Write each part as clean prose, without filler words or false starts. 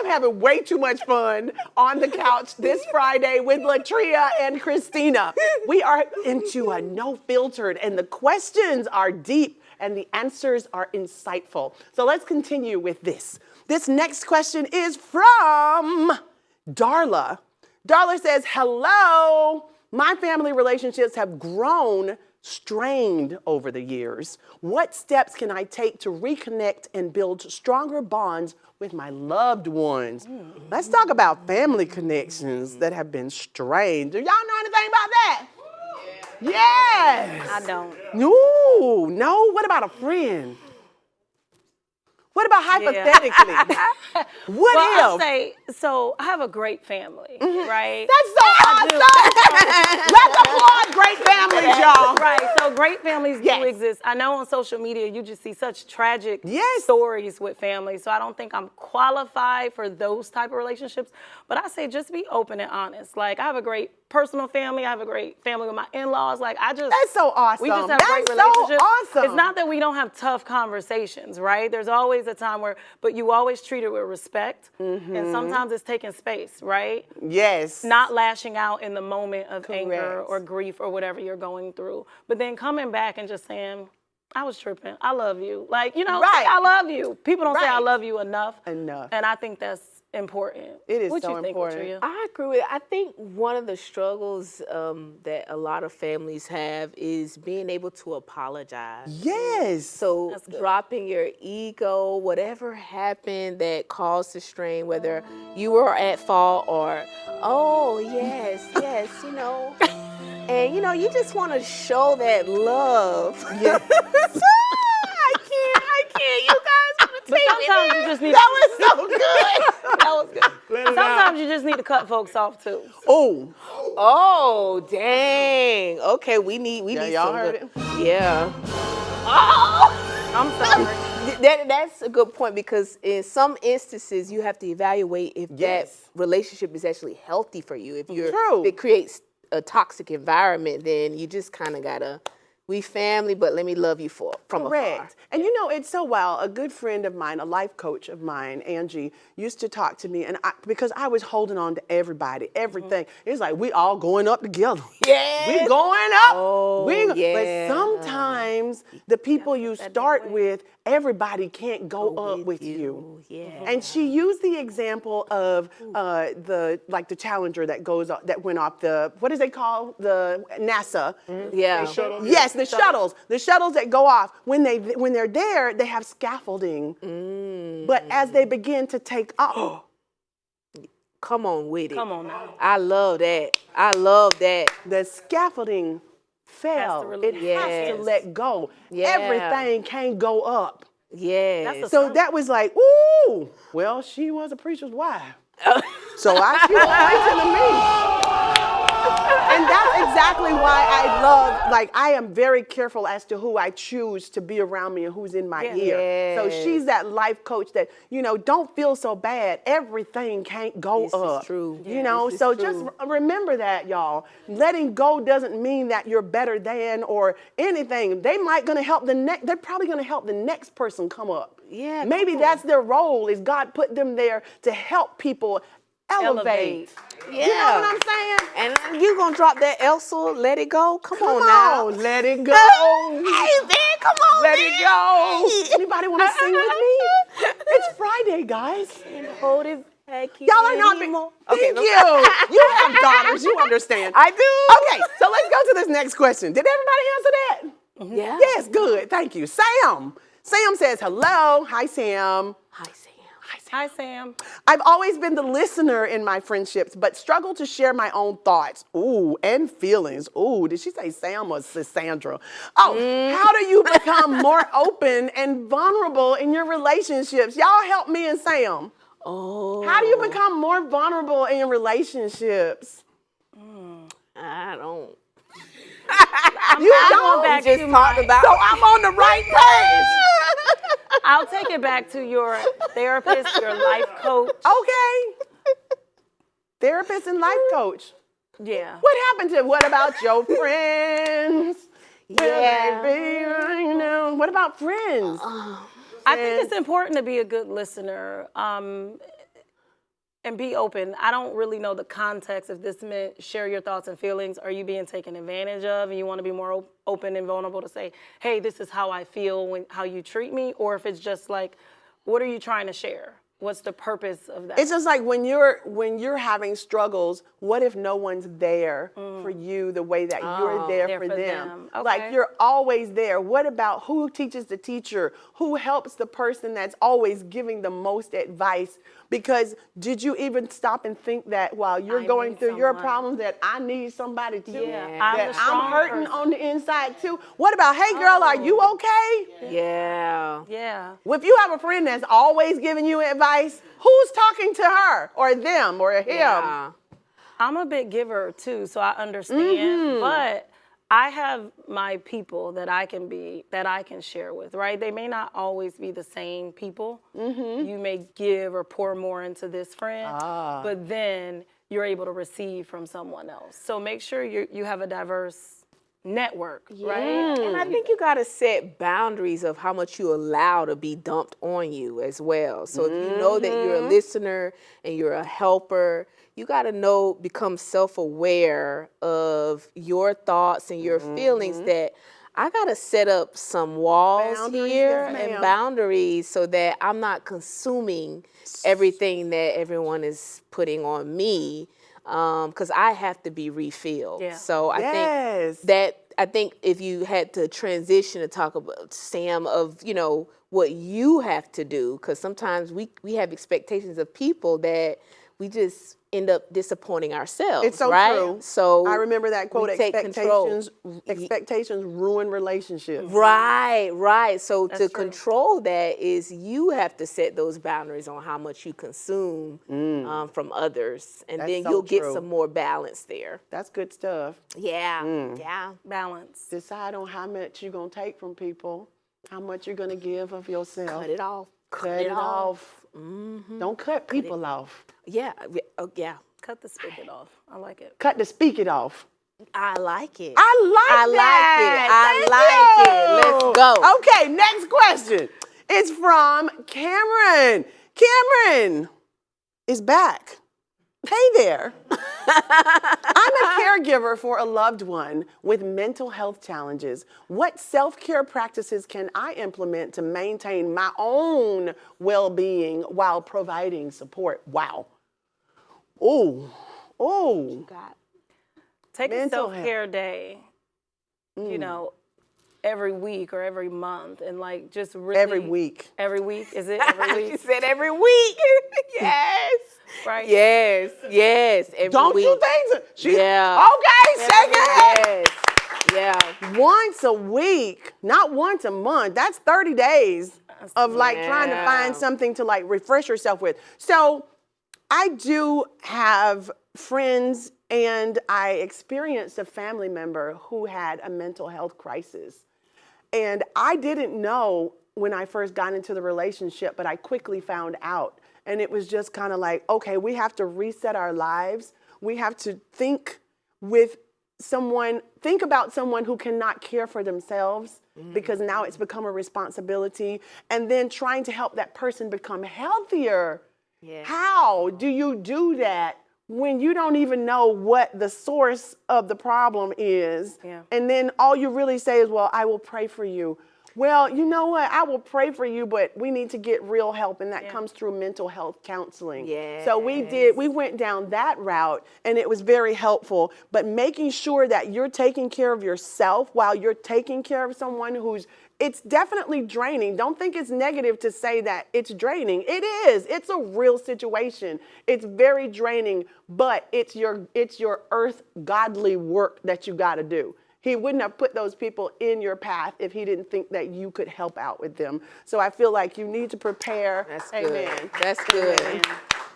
having way too much fun on the couch this Friday with Latria and Christina. We are into a no filtered, and the questions are deep and the answers are insightful. So let's continue with this. This next question is from Darla. Darla says, hello. My family relationships have grown strained over the years. What steps can I take to reconnect and build stronger bonds with my loved ones? Let's talk about family connections that have been strained. Do y'all know anything about that? Yes. I don't. No. What about a friend? What about hypothetically? What if? I'll say, so I have a great family, right? That's so awesome. Let's applaud great families, y'all. Right, so great families Yes. do exist. I know on social media you just see such tragic Yes. stories with families, so I don't think I'm qualified for those type of relationships, but I say just be open and honest. Like, I have a great personal family. I have a great family with my in-laws. Like, That's so awesome. we just have That's great so relationships. awesome. It's not that we don't have tough conversations, right? There's always a time where, but you always treat it with respect, and sometimes it's taking space, right? Yes. Not lashing out in the moment of anger Correct. or grief or whatever you're going through, but then coming back and just saying, I was tripping. I love you. Like, you know, Right. say I love you. People don't say I Right. love you enough. Enough. And I think that's important. It is what so you think, important. Latria? I agree with it. I think one of the struggles that a lot of families have is being able to apologize. Yes. So That's good. dropping your ego, whatever happened that caused the strain, whether you were at fault or, oh, yes, you know. And, you know, you just want to show that love. Yeah. I can't. You guys want to But take sometimes me you there? just need That was so good. that was good. Sometimes you just need to cut folks off too. Oh. Oh, dang. Okay, we need y'all some heard good. Yeah. Oh! I'm sorry. That's a good point, because in some instances you have to evaluate if Yes. that relationship is actually healthy for you. If True. it creates a toxic environment, then you just kind of gotta, we family, but let me love you from afar. Correct. And you know, it's so wild. A good friend of mine, a life coach of mine, Angie, used to talk to me, and because I was holding on to everybody, everything. It's like we all going up together. Yes. We going up. Oh, yeah. But sometimes the people you start with, everybody can't go up with you. Yeah. And she used the example of the Challenger that went off the, what is they call, the NASA. Yeah. Yes, the shuttles. The shuttles that go off, when they're there, they have scaffolding. But as they begin to take off, Come on with it. Come on now. I love that. I love that. the scaffolding fell. release. It has Yes. to let go. Yeah. Everything can't go up. Yes. That's So that was like, ooh, well, she was a preacher's wife. So she was preaching to me. And that's exactly why I am very careful as to who I choose to be around me and who's in my ear. So Yes. she's that life coach that, you know, don't feel so bad. Everything can't go This is up. true. You know, This is so true. just remember that, y'all. Letting go doesn't mean that you're better than or anything. They're probably gonna help the next person come up. Yeah, Maybe come that's their role, is God put them there to help people elevate. Yeah. You know what I'm saying? And you gonna drop that Elsa, let it go? Come on Come now. on, let it go. Hey, man, come on, Let man. it go. Anybody want to sing with me? It's Friday, guys. Hold it back. Y'all are not being. Thank you. You have daughters. You understand. I do. Okay, so let's go to this next question. Did everybody answer that? Yeah. Yes, good. Thank you. Sam. Sam says hello. Hi, Sam. Hi, Sam. Hi, Sam. I've always been the listener in my friendships, but struggle to share my own thoughts. Ooh, and feelings. Ooh, did she say Sam or Sisaundra? Oh, how do you become more open and vulnerable in your relationships? Y'all help me and Sam. Oh. How do you become more vulnerable in your relationships? I don't. You I'm don't. going back We just to talked my- about. So I'm on the right page. I'll take it back to your therapist, your life coach. Okay. Therapist and life coach. Yeah. What about your friends? Yeah. Baby, you know, what about friends? I think it's important to be a good listener. And be open. I don't really know the context if this meant share your thoughts and feelings. Are you being taken advantage of and you want to be more open and vulnerable to say, hey, this is how I feel how you treat me? Or if it's just like, what are you trying to share? What's the purpose of that? It's just like when you're having struggles, what if no one's there for you the way that you're there for them? Okay. Like you're always there. What about who teaches the teacher? Who helps the person that's always giving the most advice? Because did you even stop and think that while you're going through your problems that I need somebody too? Yeah. That I'm hurting on the inside too? What about, hey girl, are you okay? Yeah. Yeah. Well, if you have a friend that's always giving you advice, who's talking to her or them or him? Yeah. I'm a big giver too, so I understand. But I have my people that I can share with, right? They may not always be the same people. You may give or pour more into this friend, but then you're able to receive from someone else. So make sure you have a diverse network, right? And I think you got to set boundaries of how much you allow to be dumped on you as well. So if you know that you're a listener and you're a helper, you got to become self-aware of your thoughts and your feelings that I got to set up some walls Boundaries, here yes, and ma'am. boundaries so that I'm not consuming everything that everyone is putting on me. Because I have to be refilled. Yeah. So I think if you had to transition to talk about, Sam, of, what you have to do, because sometimes we have expectations of people that we just end up disappointing ourselves. It's so right? true. So I remember that quote, we take control. expectations ruin relationships. Right. So to true. control that is you have to set those boundaries on how much you consume from others. And That's then so you'll get true. some more balance there. That's good stuff. Yeah. Balance. Decide on how much you're going to take from people, how much you're going to give of yourself. Cut it off. Cut it off. Don't cut people off. Yeah. Yeah. Cut the spigot off. I like it. Cut the speak it off. I like it. I like it. Let's go. Okay, next question. It's from Cameron. Cameron is back. Hey there. I'm a caregiver for a loved one with mental health challenges. What self-care practices can I implement to maintain my own well-being while providing support? Wow. Oh. Take a Mental self-care day, every week or every month, and like just really Every week. Every week? Is it every She week? said every week. Yes. Right? Yes. Every Don't week. you think so? Yeah. Okay, shake your head. Yes. Yeah. Once a week, not once a month. That's 30 days of like trying to find something to like refresh yourself with. So I do have friends, and I experienced a family member who had a mental health crisis. And I didn't know when I first got into the relationship, but I quickly found out. And it was just kind of like, okay, we have to reset our lives. We have to think about someone who cannot care for themselves, because now it's become a responsibility. And then trying to help that person become healthier. Yeah. How do you do that when you don't even know what the source of the problem is? Yeah. And then all you really say is, well, I will pray for you. Well, you know what? I will pray for you, but we need to get real help, and that comes through mental health counseling. Yes. So we went down that route, and it was very helpful. But making sure that you're taking care of yourself while you're taking care of someone it's definitely draining. Don't think it's negative to say that it's draining. It is. It's a real situation. It's very draining, but it's your earth godly work that you got to do. He wouldn't have put those people in your path if he didn't think that you could help out with them. So I feel like you need to prepare. That's Amen. good. That's good. Amen.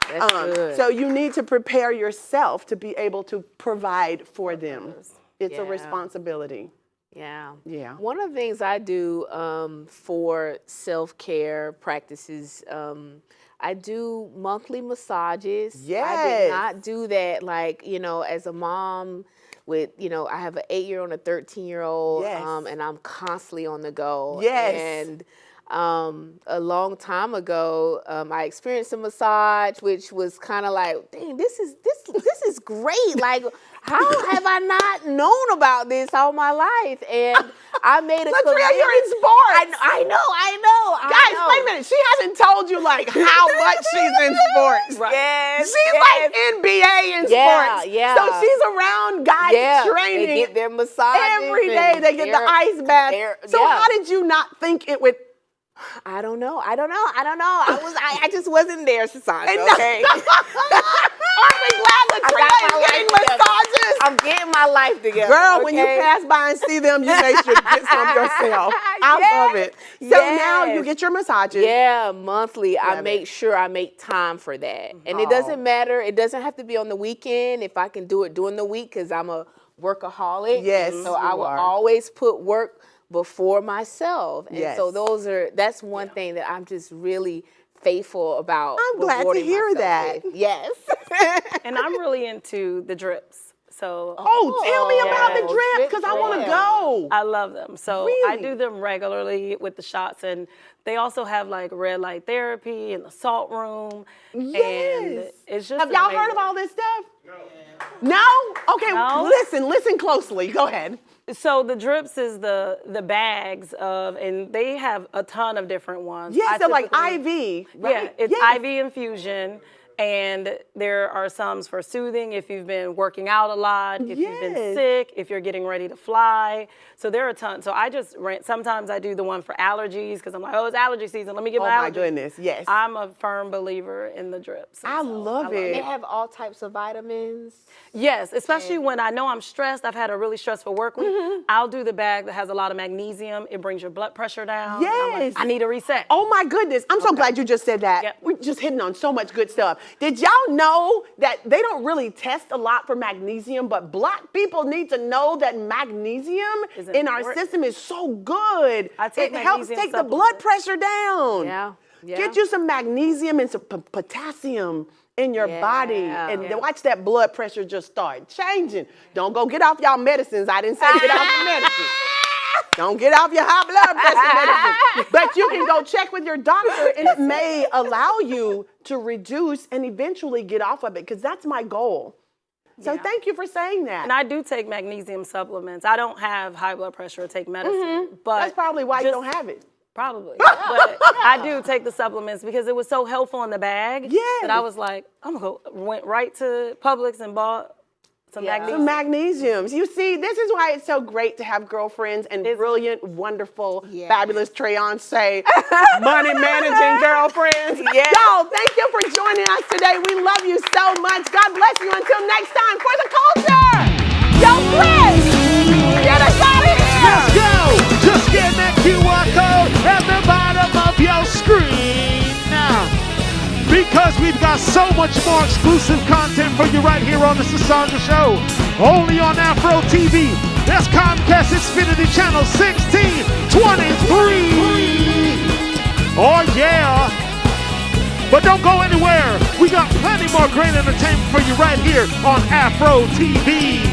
That's good. So you need to prepare yourself to be able to provide for them. It's a Yeah. responsibility. Yeah. Yeah. One of the things I do for self-care practices, I do monthly massages. I Yes. did not do that as a mom with, I have an 8-year-old and a 13-year-old, Yes. and I'm constantly on the go. Yes. And a long time ago, I experienced a massage, which was kind of like, dang, this is great. Like, how have I not known about this all my life? And I made a Latria, you're in sports. I know. Guys, wait a minute. She hasn't told you like how much she's in sports. Right. Yes, She's like NBA in sports. yeah. So she's around guys training. They get their massages every day. They get the ice bath. So how did you not think it would? I don't know. I just wasn't there, Sisaundra, okay? Aren't we glad Latria is getting massages? I'm getting my life together. Girl, when you pass by and see them, you make sure to get some yourself. I love it. So now you get your massages. Yeah, monthly. I Love make it. sure I make time for that. And it doesn't matter. It doesn't have to be on the weekend if I can do it during the week because I'm a workaholic. Yes, So I you will are. always put work before myself. And Yes. so that's one thing that I'm just really faithful about. I'm glad to rewarding hear myself that. with. Yes. And I'm really into the drips. So Oh, tell me about the Oh, drips because I want to drip. go. I love them. So I Really? do them regularly with the shots, and they also have like red light therapy and the salt room. And Yes. it's just Have y'all heard amazing. of all this stuff? No? Okay, No? listen closely. Go ahead. So the drips is the bags of, and they have a ton of different ones. Yes, I they're like typically- IV, right? Yeah, it's Yes. IV infusion, and there are some for soothing if you've been working out a lot, if you've been Yes. sick, if you're getting ready to fly. So there are a ton. So I just sometimes I do the one for allergies because I'm like, oh, it's allergy season. Let me get Oh my my allergy. goodness, yes. I'm a firm believer in the drips. I love They it. have all types of vitamins. Yes, especially when I know I'm stressed. I've had a really stressful work week. Mm-hmm. I'll do the bag that has a lot of magnesium. It brings your blood pressure down. And I'm like, Yes. I need a reset. Oh my goodness. I'm so glad you just said that. Yep. We're just hitting on so much good stuff. Did y'all know that they don't really test a lot for magnesium, but Black people need to know that magnesium Is in our important. system is so good. I take it helps magnesium take the blood supplements. pressure down. Yeah. Get you some magnesium and some potassium in your body and Yeah. watch that blood pressure just start changing. Don't go get off y'all medicines. I didn't say get off your medicine. Don't get off your high blood pressure medicine. But you can go check with your doctor and it may allow you to reduce and eventually get off of it because that's my goal. So thank you for saying that. And I do take magnesium supplements. I don't have high blood pressure or take medicine, but That's probably why you just- don't have it. Probably. But I do take the supplements because it was so helpful in the bag Yes. that I was like, I'm going to go, went right to Publix and bought some Some magnesium. magnesiums. You see, this is why it's so great to have girlfriends and brilliant, wonderful, fabulous Treyonce, money managing girlfriends. Yes. Y'all, thank you for joining us today. We love you so much. God bless you. Until next time, for the culture. Yo, Chris, get us out of here. Let's go! Just scan that QR code at the bottom of your screen now. Because we've got so much more exclusive content for you right here on the Sisaundra Show. Only on Afro TV. That's Comcast Xfinity Channel 1623. Oh yeah! But don't go anywhere. We got plenty more great entertainment for you right here on Afro TV.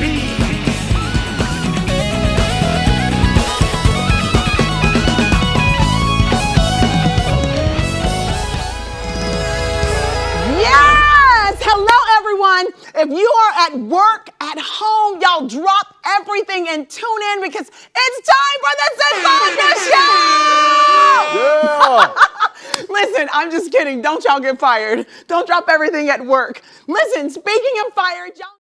Yes! Hello, everyone. If you are at work, at home, y'all drop everything and tune in because it's time for the Sisaundra Show! Yeah! Listen, I'm just kidding. Don't y'all get fired. Don't drop everything at work. Listen, speaking of fired, y'all.